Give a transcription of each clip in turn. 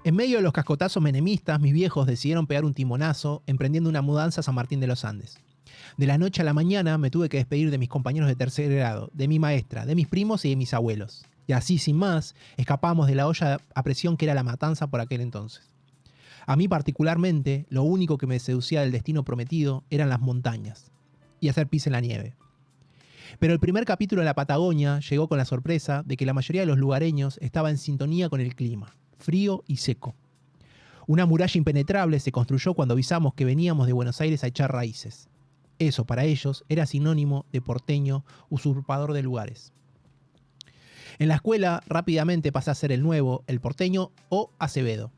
En medio de los cascotazos menemistas, mis viejos decidieron pegar un timonazo, emprendiendo una mudanza a San Martín de los Andes. De la noche a la mañana me tuve que despedir de mis compañeros de tercer grado, de mi maestra, de mis primos y de mis abuelos. Y así, sin más, escapamos de la olla a presión que era la matanza por aquel entonces. A mí particularmente, lo único que me seducía del destino prometido eran las montañas y hacer pis en la nieve. Pero el primer capítulo de la Patagonia llegó con la sorpresa de que la mayoría de los lugareños estaba en sintonía con el clima, frío y seco. Una muralla impenetrable se construyó cuando avisamos que veníamos de Buenos Aires a echar raíces. Eso para ellos era sinónimo de porteño, usurpador de lugares. En la escuela rápidamente pasé a ser el nuevo, el porteño o Acevedo.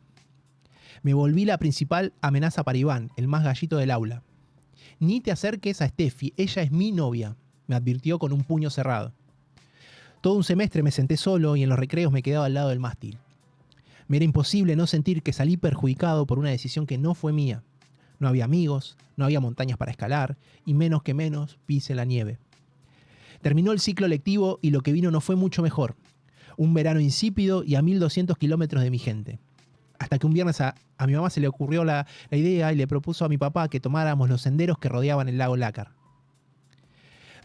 Me volví la principal amenaza para Iván, el más gallito del aula. Ni te acerques a Steffi, ella es mi novia, me advirtió con un puño cerrado. Todo un semestre me senté solo y en los recreos me quedaba al lado del mástil. Me era imposible no sentir que salí perjudicado por una decisión que no fue mía. No había amigos, no había montañas para escalar y menos que menos pise la nieve. Terminó el ciclo lectivo y lo que vino no fue mucho mejor. Un verano insípido y a 1200 kilómetros de mi gente. Hasta que un viernes a mi mamá se le ocurrió la idea y le propuso a mi papá que tomáramos los senderos que rodeaban el lago Lácar.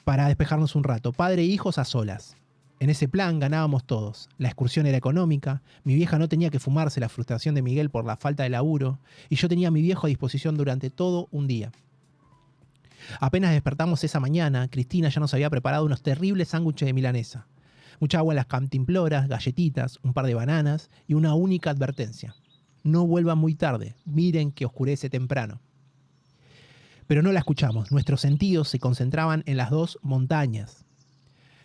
Para despejarnos un rato, padre e hijos a solas. En ese plan ganábamos todos. La excursión era económica, mi vieja no tenía que fumarse la frustración de Miguel por la falta de laburo, y yo tenía a mi viejo a disposición durante todo un día. Apenas despertamos esa mañana, Cristina ya nos había preparado unos terribles sándwiches de milanesa. Mucha agua en las cantimploras, galletitas, un par de bananas y una única advertencia. No vuelvan muy tarde, miren que oscurece temprano. Pero no la escuchamos, nuestros sentidos se concentraban en las dos montañas.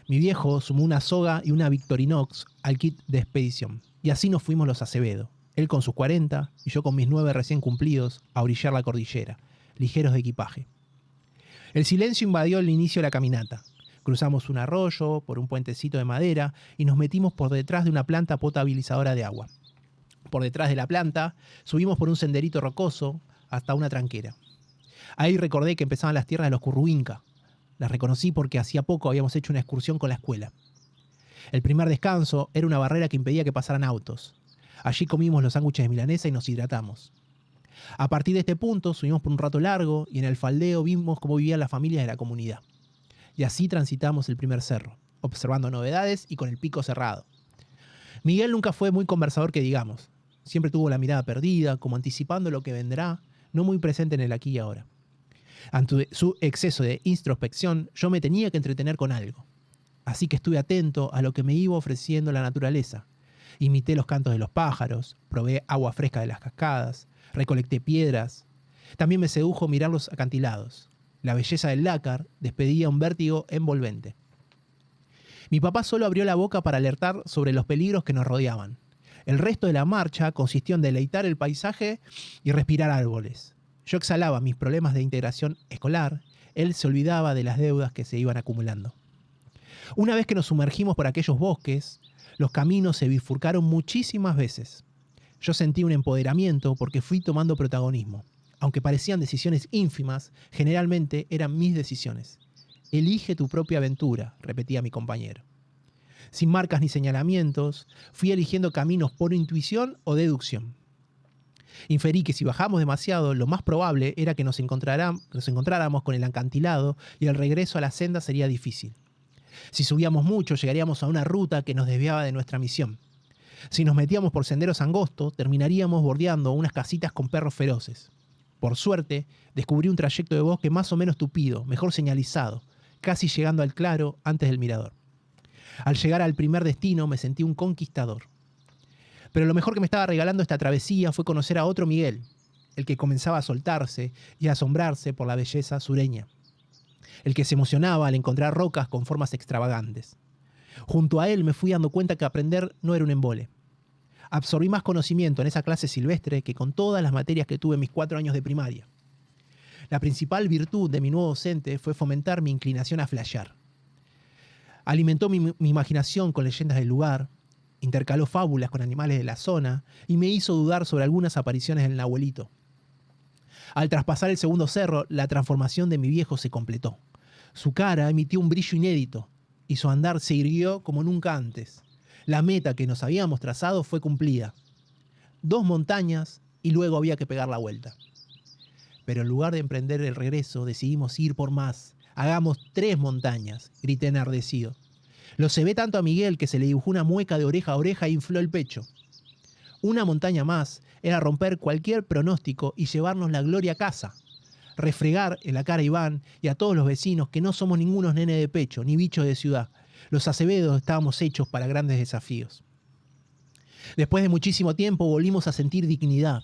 Mi viejo sumó una soga y una Victorinox al kit de expedición. Y así nos fuimos los Acevedo. Él con sus 40 y yo con mis 9 recién cumplidos a orillar la cordillera, ligeros de equipaje. El silencio invadió el inicio de la caminata. Cruzamos un arroyo por un puentecito de madera y nos metimos por detrás de una planta potabilizadora de agua. Por detrás de la planta subimos por un senderito rocoso hasta una tranquera. Ahí recordé que empezaban las tierras de los Curruinca. Las reconocí porque hacía poco habíamos hecho una excursión con la escuela. El primer descanso era una barrera que impedía que pasaran autos. Allí comimos los sándwiches de milanesa y nos hidratamos. A partir de este punto subimos por un rato largo y en el faldeo vimos cómo vivían las familias de la comunidad. Y así transitamos el primer cerro, observando novedades y con el pico cerrado. Miguel nunca fue muy conversador que digamos. Siempre tuvo la mirada perdida, como anticipando lo que vendrá, no muy presente en el aquí y ahora. Ante su exceso de introspección, yo me tenía que entretener con algo. Así que estuve atento a lo que me iba ofreciendo la naturaleza. Imité los cantos de los pájaros, probé agua fresca de las cascadas, recolecté piedras. También me sedujo mirar los acantilados. La belleza del Lácar despedía un vértigo envolvente. Mi papá solo abrió la boca para alertar sobre los peligros que nos rodeaban. El resto de la marcha consistió en deleitar el paisaje y respirar árboles. Yo exhalaba mis problemas de integración escolar, él se olvidaba de las deudas que se iban acumulando. Una vez que nos sumergimos por aquellos bosques, los caminos se bifurcaron muchísimas veces. Yo sentí un empoderamiento porque fui tomando protagonismo. Aunque parecían decisiones ínfimas, generalmente eran mis decisiones. Elige tu propia aventura, repetía mi compañero. Sin marcas ni señalamientos, fui eligiendo caminos por intuición o deducción. Inferí que si bajamos demasiado, lo más probable era que nos encontráramos con el acantilado y el regreso a la senda sería difícil. Si subíamos mucho, llegaríamos a una ruta que nos desviaba de nuestra misión. Si nos metíamos por senderos angostos, terminaríamos bordeando unas casitas con perros feroces. Por suerte, descubrí un trayecto de bosque más o menos tupido, mejor señalizado, casi llegando al claro antes del mirador. Al llegar al primer destino me sentí un conquistador. Pero lo mejor que me estaba regalando esta travesía fue conocer a otro Miguel, el que comenzaba a soltarse y a asombrarse por la belleza sureña. El que se emocionaba al encontrar rocas con formas extravagantes. Junto a él me fui dando cuenta que aprender no era un embole. Absorbí más conocimiento en esa clase silvestre que con todas las materias que tuve en mis 4 años de primaria. La principal virtud de mi nuevo docente fue fomentar mi inclinación a flashear. Alimentó mi imaginación con leyendas del lugar, intercaló fábulas con animales de la zona y me hizo dudar sobre algunas apariciones del Nahuelito. Al traspasar el segundo cerro, la transformación de mi viejo se completó. Su cara emitió un brillo inédito y su andar se irguió como nunca antes. La meta que nos habíamos trazado fue cumplida. 2 montañas y luego había que pegar la vuelta. Pero en lugar de emprender el regreso, decidimos ir por más. Hagamos 3 montañas, grité enardecido. Lo cebé tanto a Miguel que se le dibujó una mueca de oreja a oreja e infló el pecho. Una montaña más era romper cualquier pronóstico y llevarnos la gloria a casa. Refregar en la cara a Iván y a todos los vecinos que no somos ningunos nene de pecho, ni bichos de ciudad. Los Acevedos estábamos hechos para grandes desafíos. Después de muchísimo tiempo volvimos a sentir dignidad.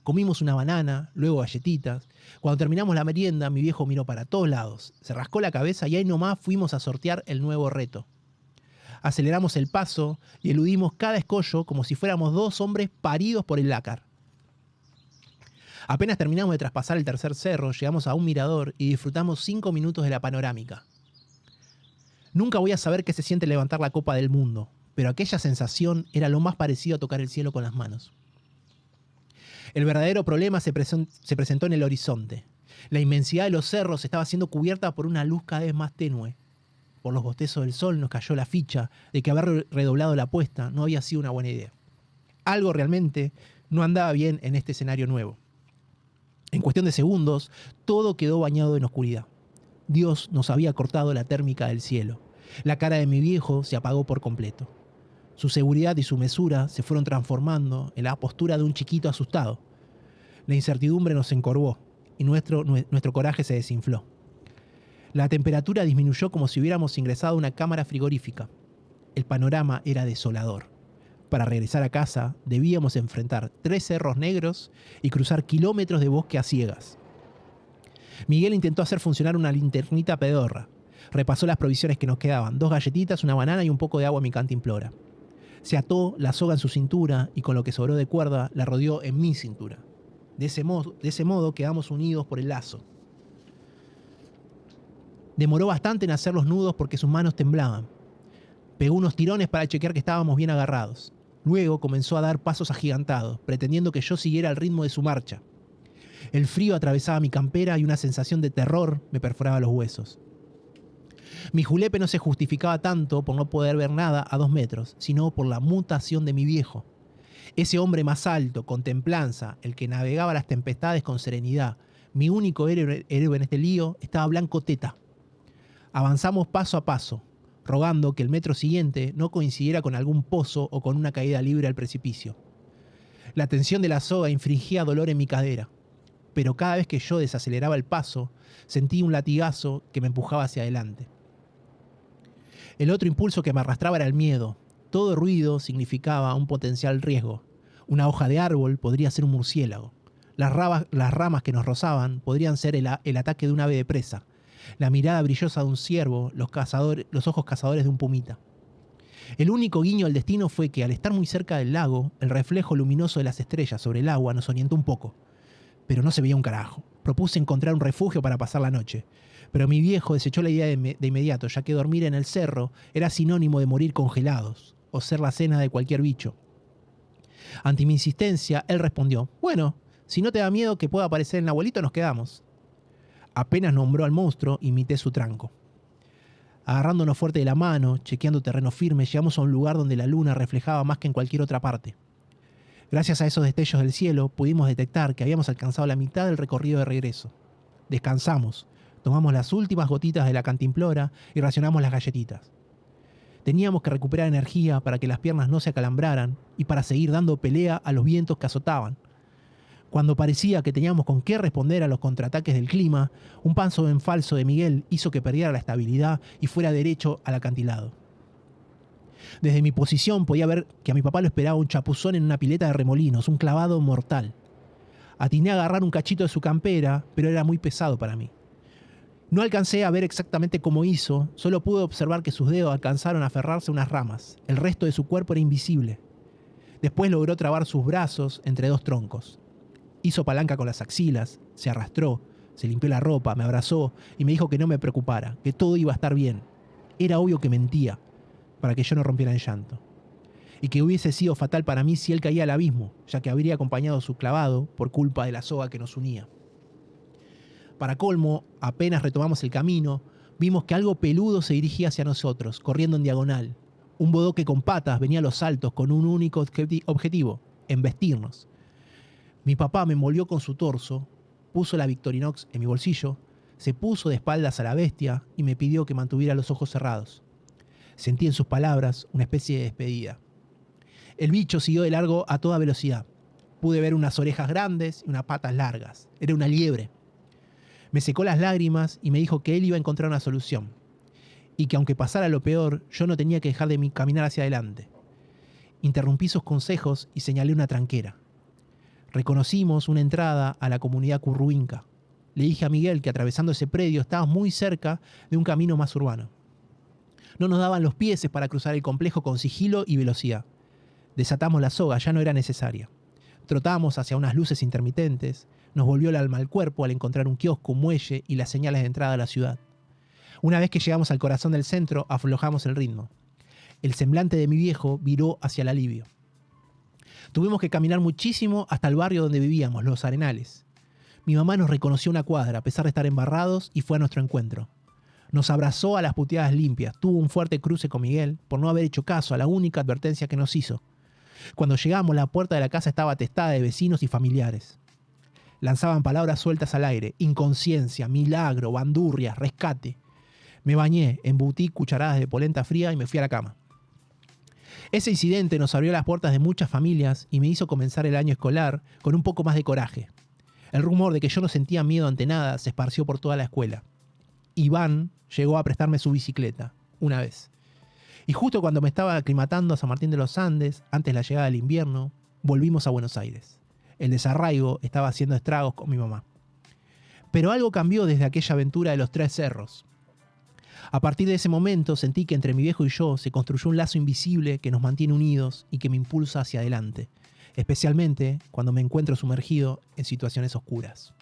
Comimos una banana, luego galletitas. Cuando terminamos la merienda, mi viejo miró para todos lados, se rascó la cabeza y ahí nomás fuimos a sortear el nuevo reto. Aceleramos el paso y eludimos cada escollo como si fuéramos 2 hombres paridos por el lácar. Apenas terminamos de traspasar el tercer cerro, llegamos a un mirador y disfrutamos 5 minutos de la panorámica. Nunca voy a saber qué se siente levantar la copa del mundo, pero aquella sensación era lo más parecido a tocar el cielo con las manos. El verdadero problema se presentó en el horizonte. La inmensidad de los cerros estaba siendo cubierta por una luz cada vez más tenue. Por los bostezos del sol nos cayó la ficha de que haber redoblado la apuesta no había sido una buena idea. Algo realmente no andaba bien en este escenario nuevo. En cuestión de segundos, todo quedó bañado en oscuridad. Dios nos había cortado la térmica del cielo. La cara de mi viejo se apagó por completo. Su seguridad y su mesura se fueron transformando en la postura de un chiquito asustado. La incertidumbre nos encorvó y nuestro coraje se desinfló. La temperatura disminuyó como si hubiéramos ingresado a una cámara frigorífica. El panorama era desolador. Para regresar a casa debíamos enfrentar 3 cerros negros y cruzar kilómetros de bosque a ciegas. Miguel intentó hacer funcionar una linternita pedorra. Repasó las provisiones que nos quedaban: 2 galletitas, una banana y un poco de agua en mi cantimplora. Se ató la soga en su cintura y con lo que sobró de cuerda la rodeó en mi cintura. De ese modo quedamos unidos por el lazo. Demoró bastante en hacer los nudos porque sus manos temblaban. Pegó unos tirones para chequear que estábamos bien agarrados. Luego comenzó a dar pasos agigantados, pretendiendo que yo siguiera el ritmo de su marcha. El frío atravesaba mi campera y una sensación de terror me perforaba los huesos. Mi julepe no se justificaba tanto por no poder ver nada a 2 metros, sino por la mutación de mi viejo. Ese hombre más alto, con templanza, el que navegaba las tempestades con serenidad, mi único héroe en este lío, estaba blanco teta. Avanzamos paso a paso, rogando que el metro siguiente no coincidiera con algún pozo o con una caída libre al precipicio. La tensión de la soga infligía dolor en mi cadera, pero cada vez que yo desaceleraba el paso, sentí un latigazo que me empujaba hacia adelante. El otro impulso que me arrastraba era el miedo. Todo ruido significaba un potencial riesgo. Una hoja de árbol podría ser un murciélago. Las ramas que nos rozaban podrían ser el ataque de un ave de presa. La mirada brillosa de un ciervo, los ojos cazadores de un pumita. El único guiño al destino fue que, al estar muy cerca del lago, el reflejo luminoso de las estrellas sobre el agua nos orientó un poco. Pero no se veía un carajo. Propuse encontrar un refugio para pasar la noche. Pero mi viejo desechó la idea de inmediato, ya que dormir en el cerro era sinónimo de morir congelados o ser la cena de cualquier bicho. Ante mi insistencia, él respondió: bueno, si no te da miedo que pueda aparecer el abuelito, nos quedamos. Apenas nombró al monstruo, imité su tranco. Agarrándonos fuerte de la mano, chequeando terreno firme, llegamos a un lugar donde la luna reflejaba más que en cualquier otra parte. Gracias a esos destellos del cielo, pudimos detectar que habíamos alcanzado la mitad del recorrido de regreso. Descansamos, tomamos las últimas gotitas de la cantimplora y racionamos las galletitas. Teníamos que recuperar energía para que las piernas no se acalambraran y para seguir dando pelea a los vientos que azotaban. Cuando parecía que teníamos con qué responder a los contraataques del clima, un paso en falso de Miguel hizo que perdiera la estabilidad y fuera derecho al acantilado. Desde mi posición podía ver que a mi papá lo esperaba un chapuzón en una pileta de remolinos, un clavado mortal. Atiné a agarrar un cachito de su campera, pero era muy pesado para mí. No alcancé a ver exactamente cómo hizo, solo pude observar que sus dedos alcanzaron a aferrarse a unas ramas. El resto de su cuerpo era invisible. Después logró trabar sus brazos entre 2 troncos. Hizo palanca con las axilas, se arrastró, se limpió la ropa, me abrazó y me dijo que no me preocupara, que todo iba a estar bien. Era obvio que mentía, para que yo no rompiera en llanto. Y que hubiese sido fatal para mí si él caía al abismo, ya que habría acompañado su clavado por culpa de la soga que nos unía. Para colmo, apenas retomamos el camino, vimos que algo peludo se dirigía hacia nosotros, corriendo en diagonal. Un bodoque con patas venía a los saltos con un único objetivo: embestirnos. Mi papá me envolvió con su torso, puso la Victorinox en mi bolsillo, se puso de espaldas a la bestia y me pidió que mantuviera los ojos cerrados. Sentí en sus palabras una especie de despedida. El bicho siguió de largo a toda velocidad. Pude ver unas orejas grandes y unas patas largas. Era una liebre. Me secó las lágrimas y me dijo que él iba a encontrar una solución. Y que aunque pasara lo peor, yo no tenía que dejar de caminar hacia adelante. Interrumpí sus consejos y señalé una tranquera. Reconocimos una entrada a la comunidad curruinca. Le dije a Miguel que atravesando ese predio estábamos muy cerca de un camino más urbano. No nos daban los pies para cruzar el complejo con sigilo y velocidad. Desatamos la soga, ya no era necesaria. Trotamos hacia unas luces intermitentes, nos volvió el alma al cuerpo al encontrar un kiosco, un muelle y las señales de entrada a la ciudad. Una vez que llegamos al corazón del centro, aflojamos el ritmo. El semblante de mi viejo viró hacia el alivio. Tuvimos que caminar muchísimo hasta el barrio donde vivíamos, Los Arenales. Mi mamá nos reconoció una cuadra, a pesar de estar embarrados, y fue a nuestro encuentro. Nos abrazó a las puteadas limpias, tuvo un fuerte cruce con Miguel por no haber hecho caso a la única advertencia que nos hizo. Cuando llegamos, la puerta de la casa estaba atestada de vecinos y familiares. Lanzaban palabras sueltas al aire: inconsciencia, milagro, bandurria, rescate. Me bañé, embutí cucharadas de polenta fría y me fui a la cama. Ese incidente nos abrió las puertas de muchas familias y me hizo comenzar el año escolar con un poco más de coraje. El rumor de que yo no sentía miedo ante nada se esparció por toda la escuela. Iván llegó a prestarme su bicicleta, una vez. Y justo cuando me estaba aclimatando a San Martín de los Andes, antes de la llegada del invierno, volvimos a Buenos Aires. El desarraigo estaba haciendo estragos con mi mamá. Pero algo cambió desde aquella aventura de los 3 cerros. A partir de ese momento sentí que entre mi viejo y yo se construyó un lazo invisible que nos mantiene unidos y que me impulsa hacia adelante, especialmente cuando me encuentro sumergido en situaciones oscuras.